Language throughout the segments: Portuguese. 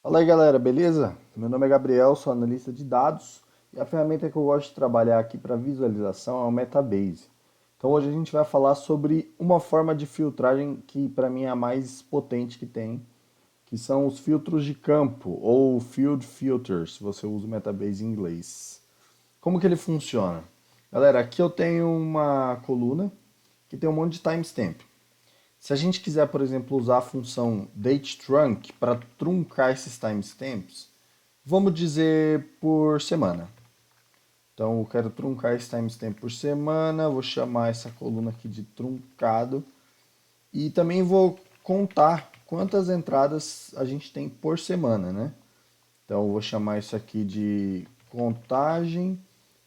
Fala aí galera, beleza? Meu nome é Gabriel, sou analista de dados e a ferramenta que eu gosto de trabalhar aqui para visualização é o Metabase. Então hoje a gente vai falar sobre uma forma de filtragem que para mim é a mais potente que tem, que são os filtros de campo ou Field Filters, se você usa o Metabase em inglês. Como que ele funciona? Galera, aqui eu tenho uma coluna que tem um monte de timestamp. Se a gente quiser, por exemplo, usar a função dateTrunk para truncar esses timestamps, vamos dizer por semana. Então eu quero truncar esse timestamp por semana, vou chamar essa coluna aqui de truncado e também vou contar quantas entradas a gente tem por semana, né? Então eu vou chamar isso aqui de contagem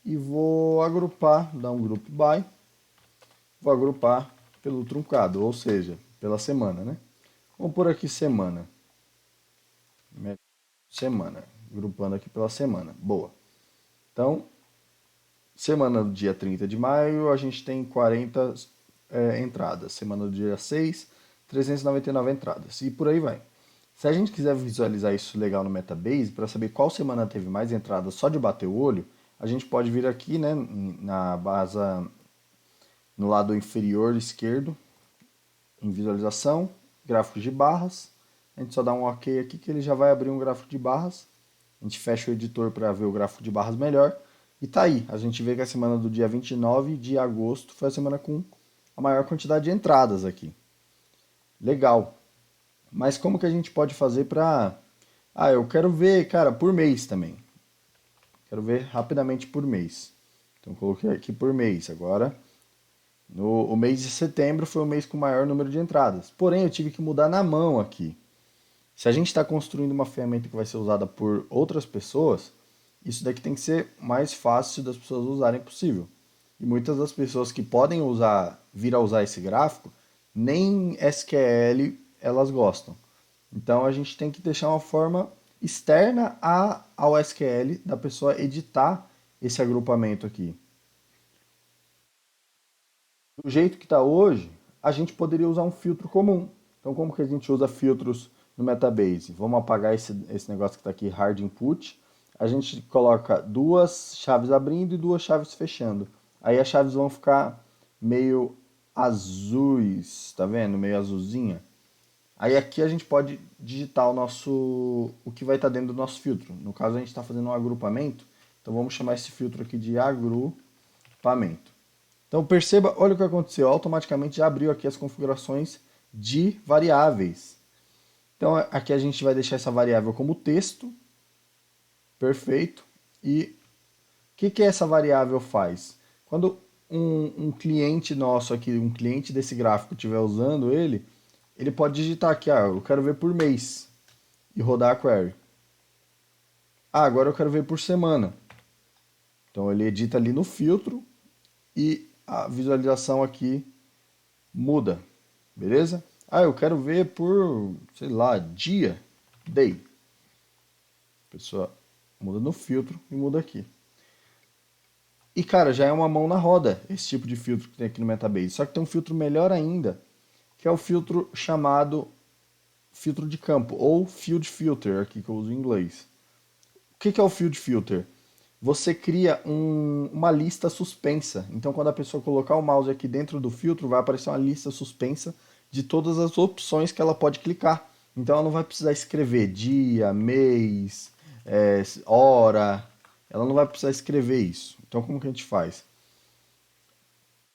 e vou agrupar, dar um group by, vou agrupar pelo truncado, ou seja, pela semana, né? Vamos por aqui semana. Semana. Agrupando aqui pela semana. Boa. Então, semana do dia 30 de maio, a gente tem 40 entradas. Semana do dia 6, 399 entradas. E por aí vai. Se a gente quiser visualizar isso legal no Metabase, para saber qual semana teve mais entradas só de bater o olho, a gente pode vir aqui, né, na base, no lado inferior esquerdo, em visualização, gráficos de barras. A gente só dá um OK aqui que ele já vai abrir um gráfico de barras. A gente fecha o editor para ver o gráfico de barras melhor. E tá aí, a gente vê que a semana do dia 29 de agosto foi a semana com a maior quantidade de entradas aqui. Legal. Mas como que a gente pode fazer para... Ah, eu quero ver, cara, por mês também. Quero ver rapidamente por mês. Então coloquei aqui por mês. Agora, o mês de setembro foi o mês com o maior número de entradas. Porém, eu tive que mudar na mão aqui. Se a gente está construindo uma ferramenta que vai ser usada por outras pessoas, isso daqui tem que ser mais fácil das pessoas usarem possível. E muitas das pessoas que podem usar, vir a usar esse gráfico, nem SQL elas gostam. Então a gente tem que deixar uma forma externa ao SQL da pessoa editar esse agrupamento aqui. Do jeito que está hoje, a gente poderia usar um filtro comum. Então, como que a gente usa filtros no Metabase? Vamos apagar esse negócio que está aqui, hard input. A gente coloca duas chaves abrindo e duas chaves fechando. Aí as chaves vão ficar meio azuis, tá vendo? Meio azulzinha. Aí aqui a gente pode digitar o que vai estar dentro do nosso filtro. No caso, a gente está fazendo um agrupamento. Então, vamos chamar esse filtro aqui de agrupamento. Então perceba, olha o que aconteceu, automaticamente já abriu aqui as configurações de variáveis. Então aqui a gente vai deixar essa variável como texto, perfeito. E o que essa variável faz? Quando um cliente nosso aqui, um cliente desse gráfico estiver usando ele, ele pode digitar aqui, eu quero ver por mês e rodar a query. Agora eu quero ver por semana. Então ele edita ali no filtro e a visualização aqui muda, beleza? Eu quero ver por, sei lá, dia, day. A pessoa muda no filtro e muda aqui. E cara, já é uma mão na roda esse tipo de filtro que tem aqui no Metabase. Só que tem um filtro melhor ainda, que é o filtro chamado filtro de campo, ou Field Filter, aqui que eu uso em inglês. O que é o Field Filter? Você cria uma lista suspensa. Então, quando a pessoa colocar o mouse aqui dentro do filtro, vai aparecer uma lista suspensa de todas as opções que ela pode clicar. Então, ela não vai precisar escrever dia, mês, hora. Ela não vai precisar escrever isso. Então, como que a gente faz?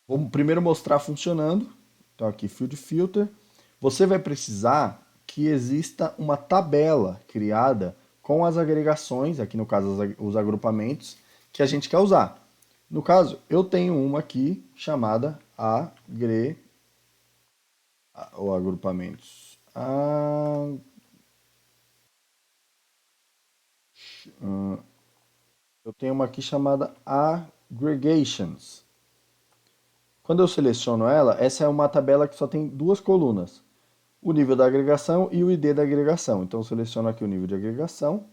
Vamos primeiro mostrar funcionando. Então, aqui, Field Filter. Você vai precisar que exista uma tabela criada com as agregações, aqui no caso os agrupamentos, que a gente quer usar. No caso, eu tenho uma aqui chamada ou agrupamentos. Eu tenho uma aqui chamada aggregations. Quando eu seleciono ela, essa é uma tabela que só tem duas colunas. O nível da agregação e o ID da agregação. Então eu seleciono aqui o nível de agregação.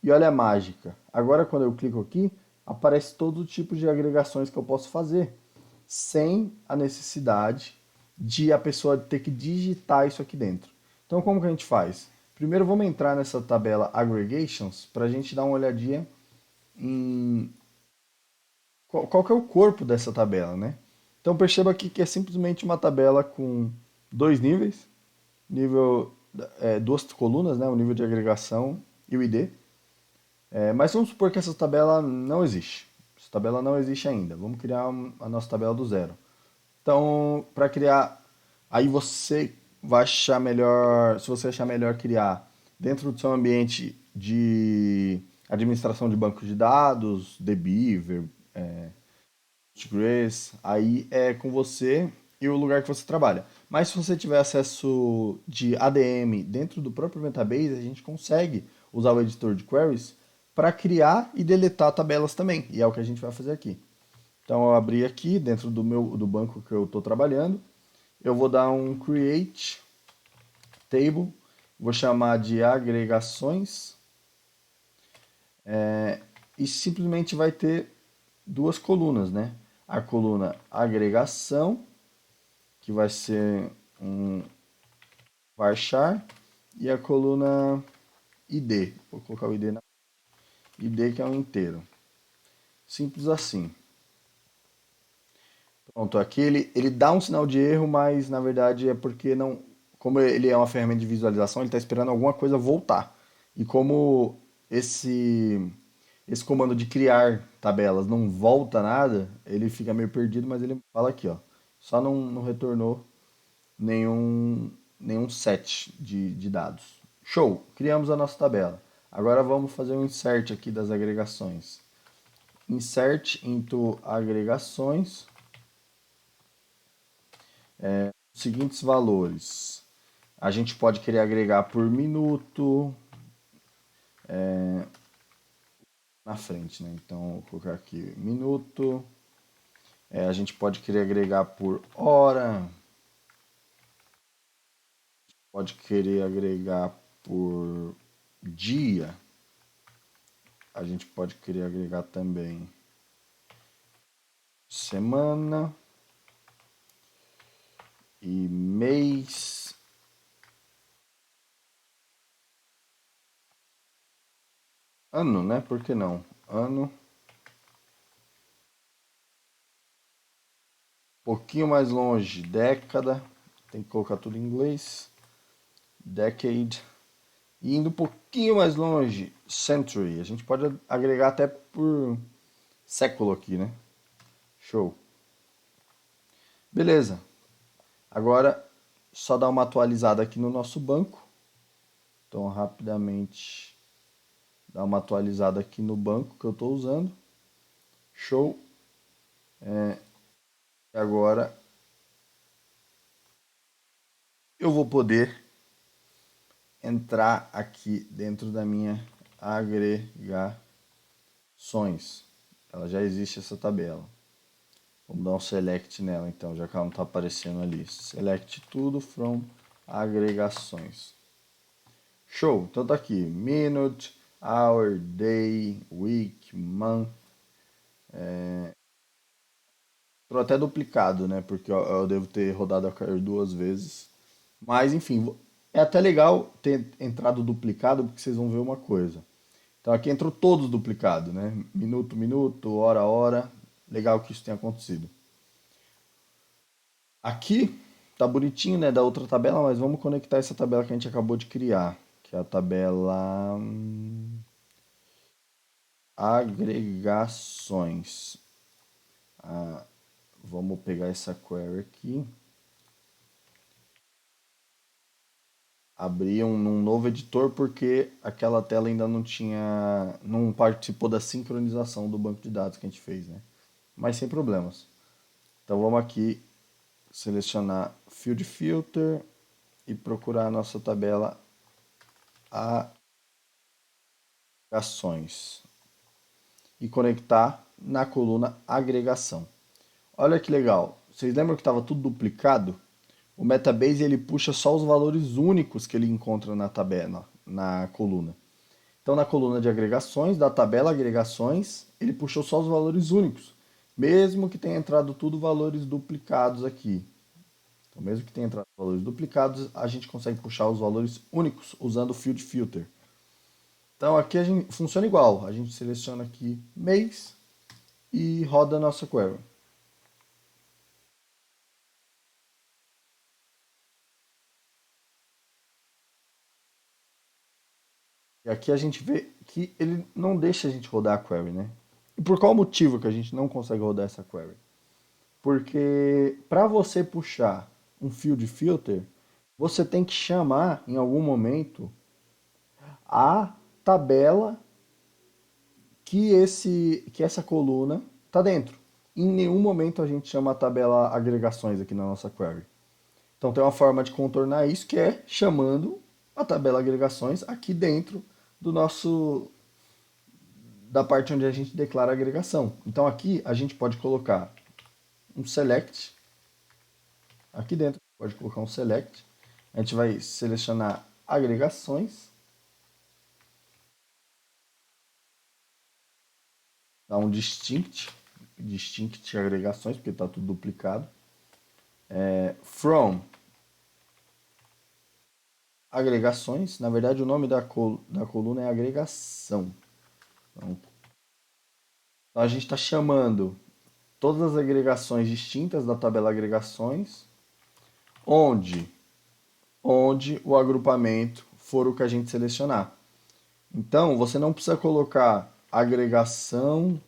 E olha a mágica. Agora quando eu clico aqui, aparece todo o tipo de agregações que eu posso fazer, sem a necessidade de a pessoa ter que digitar isso aqui dentro. Então como que a gente faz? Primeiro vamos entrar nessa tabela Aggregations para a gente dar uma olhadinha em qual que é o corpo dessa tabela, né? Então perceba aqui que é simplesmente uma tabela com dois níveis, duas colunas, né? O nível de agregação e o ID. Mas vamos supor que essa tabela não existe. Essa tabela não existe ainda. Vamos criar a nossa tabela do zero. Então, para criar, aí você vai achar melhor, se você achar melhor criar dentro do seu ambiente de administração de banco de dados, DBeaver, Postgres, aí é com você e o lugar que você trabalha. Mas se você tiver acesso de ADM dentro do próprio Metabase, a gente consegue usar o editor de queries para criar e deletar tabelas também. E é o que a gente vai fazer aqui. Então eu abri aqui dentro do banco que eu estou trabalhando. Eu vou dar um create table, vou chamar de agregações e simplesmente vai ter duas colunas, né? A coluna agregação, que vai ser um varchar, e a coluna id. Vou colocar o id que é um inteiro. Simples assim. Pronto, aqui ele dá um sinal de erro, mas na verdade é porque não, como ele é uma ferramenta de visualização, ele está esperando alguma coisa voltar. E como esse comando de criar tabelas não volta nada, ele fica meio perdido, mas ele fala aqui, ó, só não retornou nenhum set de dados. Show, criamos a nossa tabela. Agora vamos fazer um insert aqui das agregações. Insert into agregações. Seguintes valores. A gente pode querer agregar por minuto na frente, né? Então, vou colocar aqui minuto. A gente pode querer agregar por hora. Pode querer agregar por dia. A gente pode querer agregar também semana e mês. Ano, né? Por que não? Ano. Pouquinho mais longe, década. Tem que colocar tudo em inglês. Decade. E indo um pouquinho mais longe, century. A gente pode agregar até por século aqui, né? Show. Beleza. Agora, só dar uma atualizada aqui no nosso banco. Então, rapidamente, dar uma atualizada aqui no banco que eu estou usando. Show. E agora, eu vou poder entrar aqui dentro da minha agregações. Ela já existe essa tabela. Vamos dar um select nela então, já que ela não está aparecendo ali. Select tudo from agregações. Show! Então tá aqui, minute, hour, day, week, month. Entrou até duplicado, né? Porque eu devo ter rodado a query duas vezes. Mas enfim, é até legal ter entrado duplicado, porque vocês vão ver uma coisa. Então aqui entrou todos duplicados, né? Minuto, minuto, hora, hora. Legal que isso tenha acontecido. Aqui tá bonitinho, né, da outra tabela, mas vamos conectar essa tabela que a gente acabou de criar, que é a tabela agregações. Vamos pegar essa query aqui, abrir num novo editor porque aquela tela ainda não participou da sincronização do banco de dados que a gente fez, né? Mas sem problemas. Então vamos aqui selecionar Field Filter e procurar a nossa tabela agregações e conectar na coluna agregação. Olha que legal. Vocês lembram que estava tudo duplicado? O Metabase ele puxa só os valores únicos que ele encontra na tabela, na coluna. Então, na coluna de agregações, da tabela agregações, ele puxou só os valores únicos, mesmo que tenha entrado tudo valores duplicados aqui. Então, mesmo que tenha entrado valores duplicados, a gente consegue puxar os valores únicos usando o Field Filter. Então aqui a gente funciona igual, a gente seleciona aqui mês e roda a nossa query. E aqui a gente vê que ele não deixa a gente rodar a query, né? E por qual motivo que a gente não consegue rodar essa query? Porque para você puxar um field filter, você tem que chamar em algum momento a tabela que essa coluna está dentro. Em nenhum momento a gente chama a tabela agregações aqui na nossa query. Então tem uma forma de contornar isso que é chamando a tabela agregações aqui dentro do nosso da parte onde a gente declara a agregação. Então aqui a gente pode colocar um select aqui dentro, pode colocar um select. A gente vai selecionar agregações, dar um distinct agregações, porque está tudo duplicado. From agregações, na verdade o nome da coluna é agregação. Então a gente está chamando todas as agregações distintas da tabela agregações, onde o agrupamento for o que a gente selecionar. Então você não precisa colocar agregação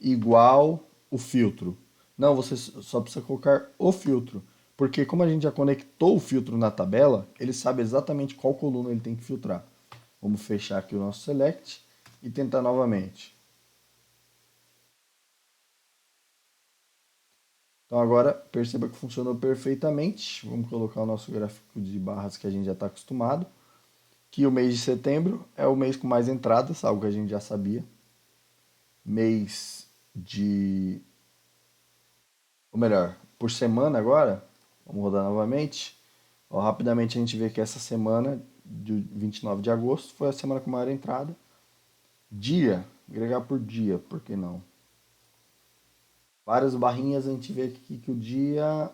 igual o filtro. Não, você só precisa colocar o filtro. Porque como a gente já conectou o filtro na tabela, ele sabe exatamente qual coluna ele tem que filtrar. Vamos fechar aqui o nosso select e tentar novamente. Então agora perceba que funcionou perfeitamente. Vamos colocar o nosso gráfico de barras que a gente já está acostumado. Que o mês de setembro é o mês com mais entradas, algo que a gente já sabia. Mês de... Ou melhor, por semana agora, vamos rodar novamente. Ó, rapidamente a gente vê que essa semana, de 29 de agosto, foi a semana com maior entrada. Dia, agregar por dia, por que não? Várias barrinhas, a gente vê aqui que o dia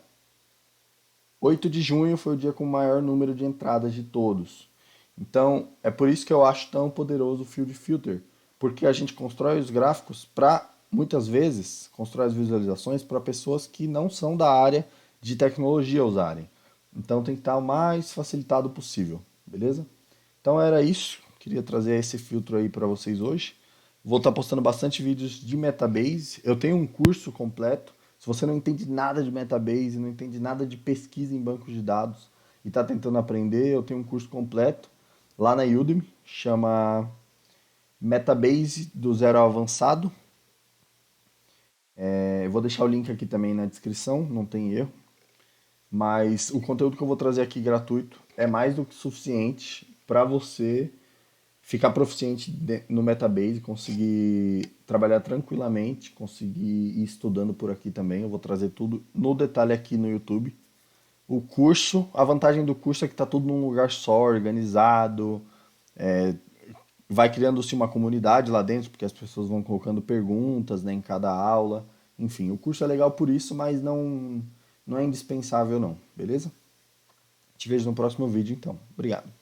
8 de junho foi o dia com o maior número de entradas de todos. Então, é por isso que eu acho tão poderoso o Field Filter, porque a gente constrói os gráficos para, muitas vezes, constrói as visualizações para pessoas que não são da área de tecnologia usarem. Então tem que estar o mais facilitado possível, beleza? Então era isso, queria trazer esse filtro aí para vocês hoje. Vou estar postando bastante vídeos de Metabase. Eu tenho um curso completo. Se você não entende nada de Metabase, não entende nada de pesquisa em bancos de dados e está tentando aprender, eu tenho um curso completo lá na Udemy, chama Metabase do Zero ao Avançado. Eu vou deixar o link aqui também na descrição, não tem erro. Mas o conteúdo que eu vou trazer aqui gratuito é mais do que suficiente para você ficar proficiente no Metabase, conseguir trabalhar tranquilamente, conseguir ir estudando por aqui também. Eu vou trazer tudo no detalhe aqui no YouTube. O curso, a vantagem do curso é que está tudo num lugar só, organizado, vai criando-se uma comunidade lá dentro, porque as pessoas vão colocando perguntas, né, em cada aula. Enfim, o curso é legal por isso, mas não é indispensável não, beleza? Te vejo no próximo vídeo então. Obrigado.